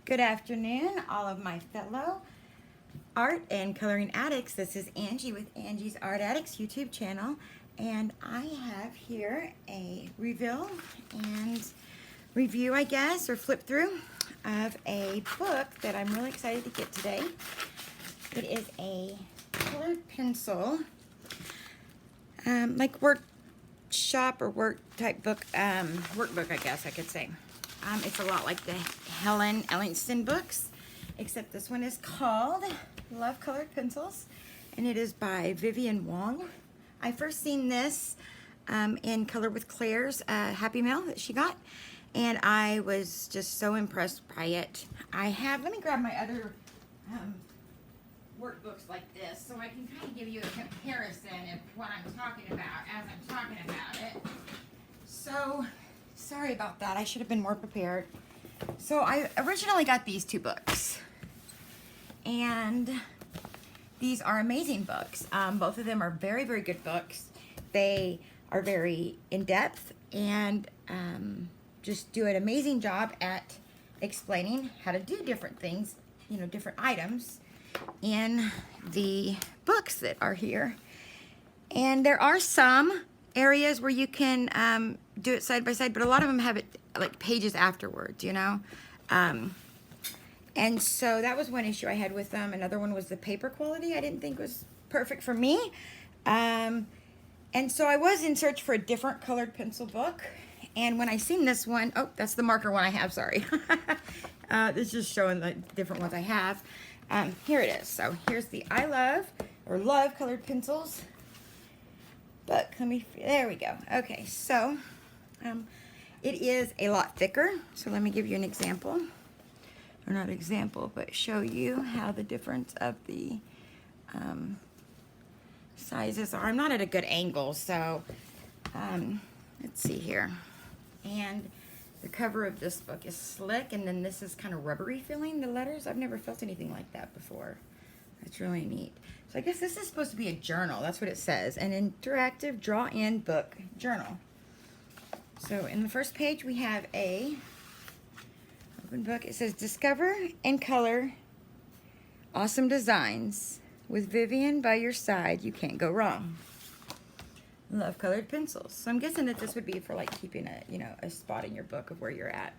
Good afternoon, all of my fellow art and coloring addicts. This is Angie with Angie's Art Addicts YouTube channel, and I have here a reveal and review, I guess, or flip through of a book that I'm really excited to get today. It is a colored pencil, like workshop or work type book, workbook, I guess I could say. It's a lot like the Helen Ellingston books, except this one is called Love Colored Pencils, and it is by Vivian Wong. I first seen this in Color with Claire's Happy Mail that she got, and I was just so impressed by it. Let me grab my other workbooks like this so I can kind of give you a comparison of what I'm talking about as I'm talking about it. So, sorry about that. I should have been more prepared. So I originally got these two books, and these are amazing books. Both of them are very, very good books. They are very in-depth and just do an amazing job at explaining how to do different things, different items in the books that are here. And there are some areas where you can do it side by side, but a lot of them have it like pages afterwards, and so that was one issue I had with them. Another one was the paper quality. I didn't think was perfect for me, and so I was in search for a different colored pencil book. And when I seen this one, oh, that's the marker one I have, sorry. This is just showing the different ones I have. Here it is. So here's the I Love Colored Pencils book. There we go. Okay, so it is a lot thicker. So let me give you an example, or not example, but show you how the difference of the sizes are. I'm not at a good angle, so let's see here. And the cover of this book is slick, and then this is kind of rubbery feeling, the letters. I've never felt anything like that before. It's really neat. So I guess this is supposed to be a journal. That's what it says. An interactive draw-in book journal. So in the first page we have a open book. It says, discover and color awesome designs. With Vivian by your side, you can't go wrong. Love colored pencils. So I'm guessing that this would be for like keeping a spot in your book of where you're at.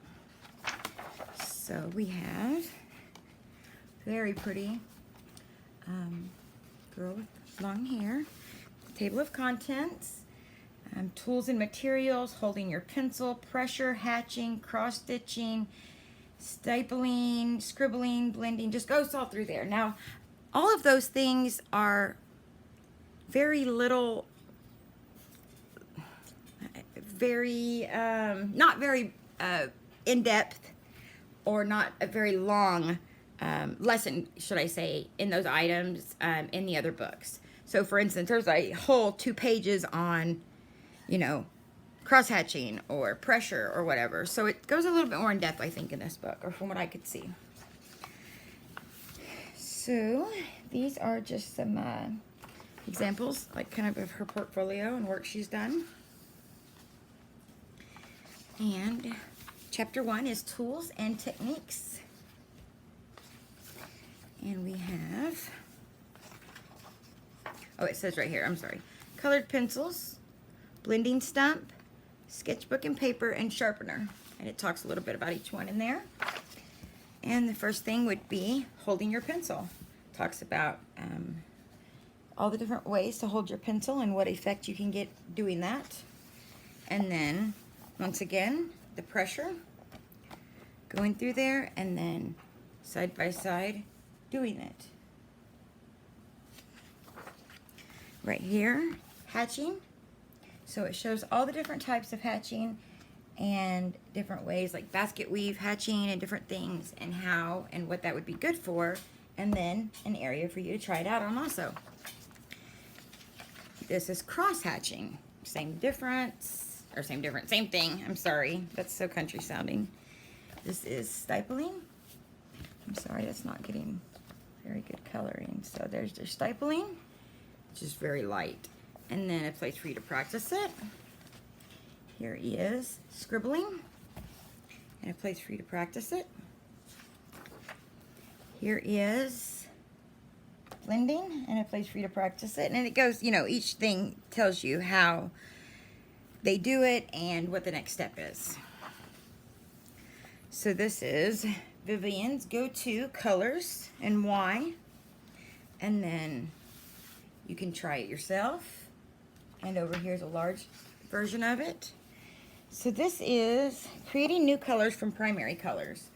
So we have very pretty girl with long hair. Table of contents. Tools and materials, holding your pencil, pressure, hatching, cross-stitching, stapling, scribbling, blending, just goes all through there. Now, all of those things are very little, not very in-depth, or not a very long lesson, should I say, in those items in the other books. So, for instance, there's a whole 2 pages on, cross-hatching or pressure or whatever. So it goes a little bit more in depth, I think, in this book, or from what I could see. So these are just some examples, like kind of her portfolio and work she's done. And chapter 1 is tools and techniques. And we have, oh, it says right here, I'm sorry, colored pencils, blending stump, sketchbook and paper, and sharpener. And it talks a little bit about each one in there. And the first thing would be holding your pencil. Talks about all the different ways to hold your pencil and what effect you can get doing that. And then, once again, the pressure, going through there, and then side by side doing it. Right here, hatching. So it shows all the different types of hatching and different ways, like basket weave hatching and different things, and how and what that would be good for, and then an area for you to try it out on also. This is cross hatching. Same difference, or same thing. I'm sorry, that's so country sounding. This is stapling. I'm sorry, that's not getting very good coloring. So there's their stapling, which is very light. And then a place for you to practice it. Here is scribbling, and a place for you to practice it. Here is blending and a place for you to practice it. And it goes, you know, each thing tells you how they do it and what the next step is. So this is Vivian's go-to colors and why. And then you can try it yourself. And over here's a large version of it. So this is creating new colors from primary colors.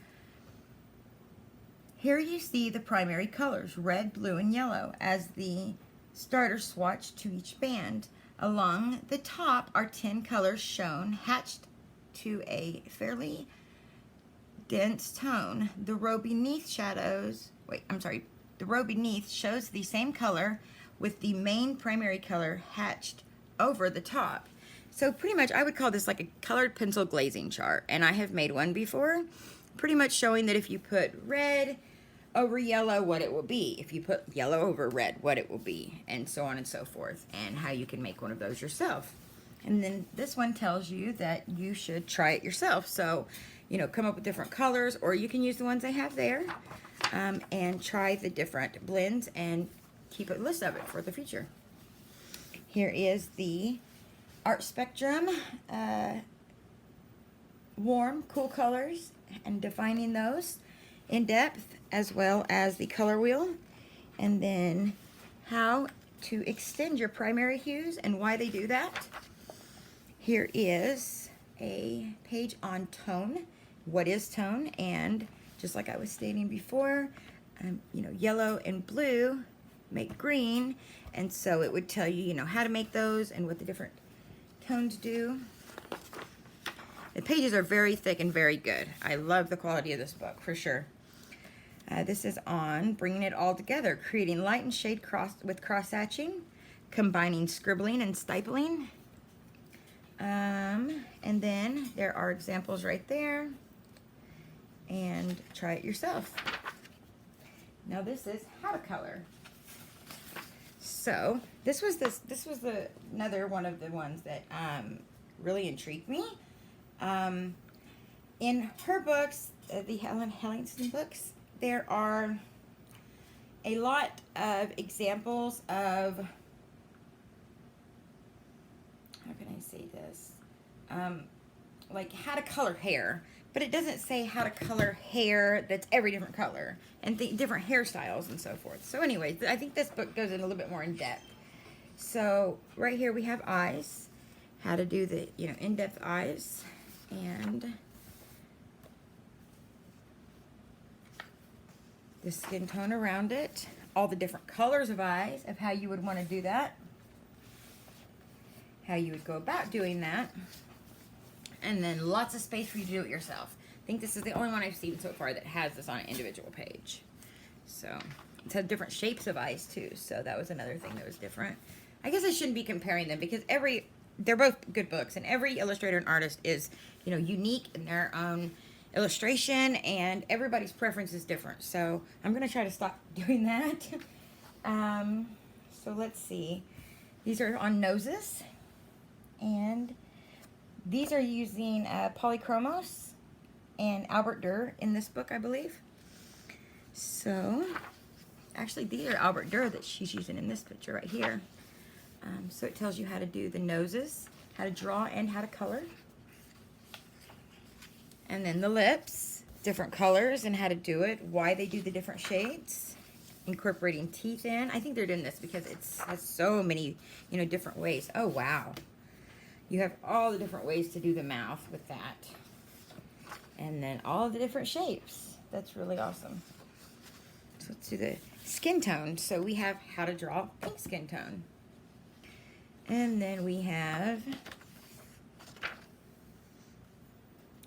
Here you see the primary colors, red, blue, and yellow, as the starter swatch to each band. Along the top are 10 colors shown, hatched to a fairly dense tone. The row beneath shows the same color with the main primary color hatched over the top. So pretty much I would call this like a colored pencil glazing chart, and I have made one before, pretty much showing that if you put red over yellow, what it will be. If you put yellow over red, what it will be, and so on and so forth, and how you can make one of those yourself. And then this one tells you that you should try it yourself. So, you know, come up with different colors, or you can use the ones they have there, and try the different blends and keep a list of it for the future. Here is the Art Spectrum warm, cool colors, and defining those in depth, as well as the color wheel, and then how to extend your primary hues and why they do that. Here is a page on tone. What is tone? And just like I was stating before, you know, yellow and blue make green, and so it would tell you, you know, how to make those and what the different tones do. The pages are very thick and very good. I love the quality of this book for sure. This is on bringing it all together, creating light and shade with cross-hatching, combining scribbling and stipling. And then there are examples right there. And try it yourself. Now this is how to color. So this was another one of the ones that really intrigued me. In her books, the Helen Hellingston books, there are a lot of examples of, how can I say this, like how to color hair, but it doesn't say how to color hair that's every different color and different hairstyles and so forth. So anyway, I think this book goes in a little bit more in depth. So right here we have eyes, how to do the, you know, in-depth eyes, and the skin tone around it, all the different colors of eyes, of how you would want to do that, how you would go about doing that, and then lots of space for you to do it yourself. I think this is the only one I've seen so far that has this on an individual page. So it has different shapes of eyes too, so that was another thing that was different. I guess I shouldn't be comparing them because they're both good books, and every illustrator and artist is, you know, unique in their own illustration, and everybody's preference is different. So I'm going to try to stop doing that. So let's see. These are on noses, and these are using Polychromos and Albert Durr in this book, I believe. So actually these are Albert Durr that she's using in this picture right here. So it tells you how to do the noses, how to draw, and how to color. And then the lips, different colors and how to do it, why they do the different shades, incorporating teeth in. I think they're doing this because it has so many, you know, different ways. Oh, wow. You have all the different ways to do the mouth with that. And then all the different shapes. That's really awesome. So let's do the skin tone. So we have how to draw pink skin tone. And then we have,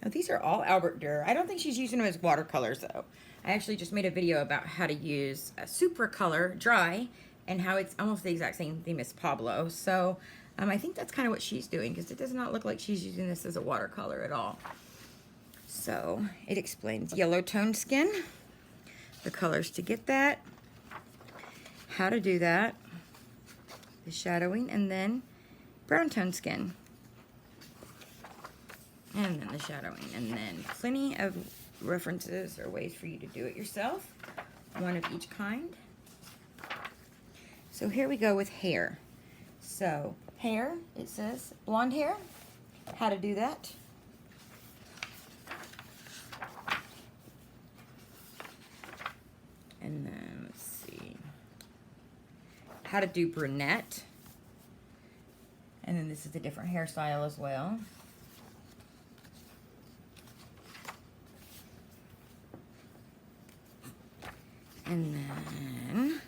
oh, these are all Albert Durr. I don't think she's using them as watercolors though. I actually just made a video about how to use a Supracolor dry and how it's almost the exact same theme as Pablo. So I think that's kind of what she's doing because it does not look like she's using this as a watercolor at all. So it explains yellow toned skin, the colors to get that, how to do that, the shadowing, and then brown tone skin. And then the shadowing, and then plenty of references or ways for you to do it yourself one of each kind. So here we go with hair. So hair, it says blonde hair, how to do that. And then let's see, how to do brunette. And then this is a different hairstyle as well. And then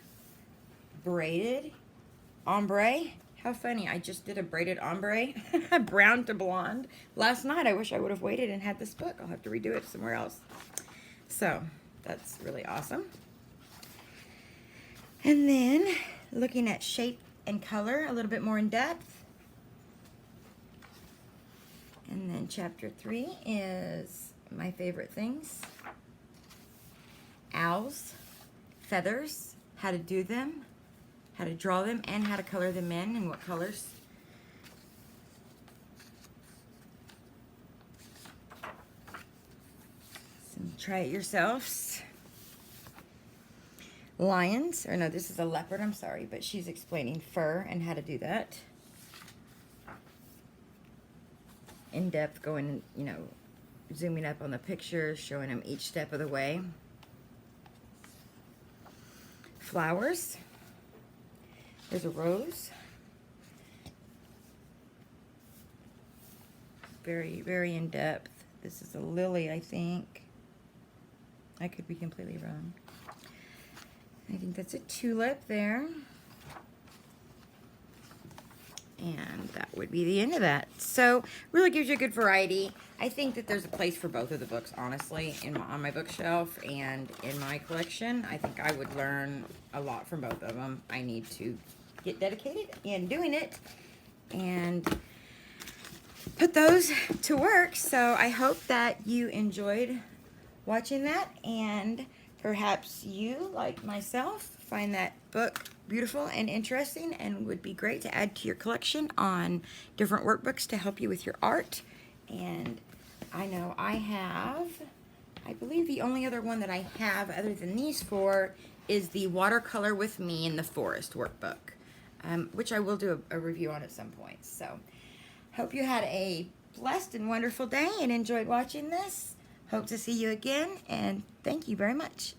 braided ombre. How funny, I just did a braided ombre, brown to blonde, last night. I wish I would have waited and had this book. I'll have to redo it somewhere else. So that's really awesome. And then looking at shape and color a little bit more in depth. And then chapter 3 is my favorite things. Owls, feathers, how to do them, how to draw them, and how to color them in and what colors. So try it yourselves. Lions, or no, this is a leopard, I'm sorry, but she's explaining fur and how to do that. In depth, going, you know, zooming up on the pictures, showing them each step of the way. Flowers. There's a rose. Very, very in depth. This is a lily, I think. I could be completely wrong. I think that's a tulip there. And that would be the end of that. So, really gives you a good variety. I think that there's a place for both of the books, honestly, on my bookshelf and in my collection. I think I would learn a lot from both of them. I need to get dedicated in doing it and put those to work. So, I hope that you enjoyed watching that, and perhaps you, like myself, find that book beautiful and interesting and would be great to add to your collection on different workbooks to help you with your art. And I know I have, I believe the only other one that I have other than these four is the Watercolor with Me in the Forest workbook, which I will do a review on at some point. So, hope you had a blessed and wonderful day and enjoyed watching this. Hope to see you again, and thank you very much.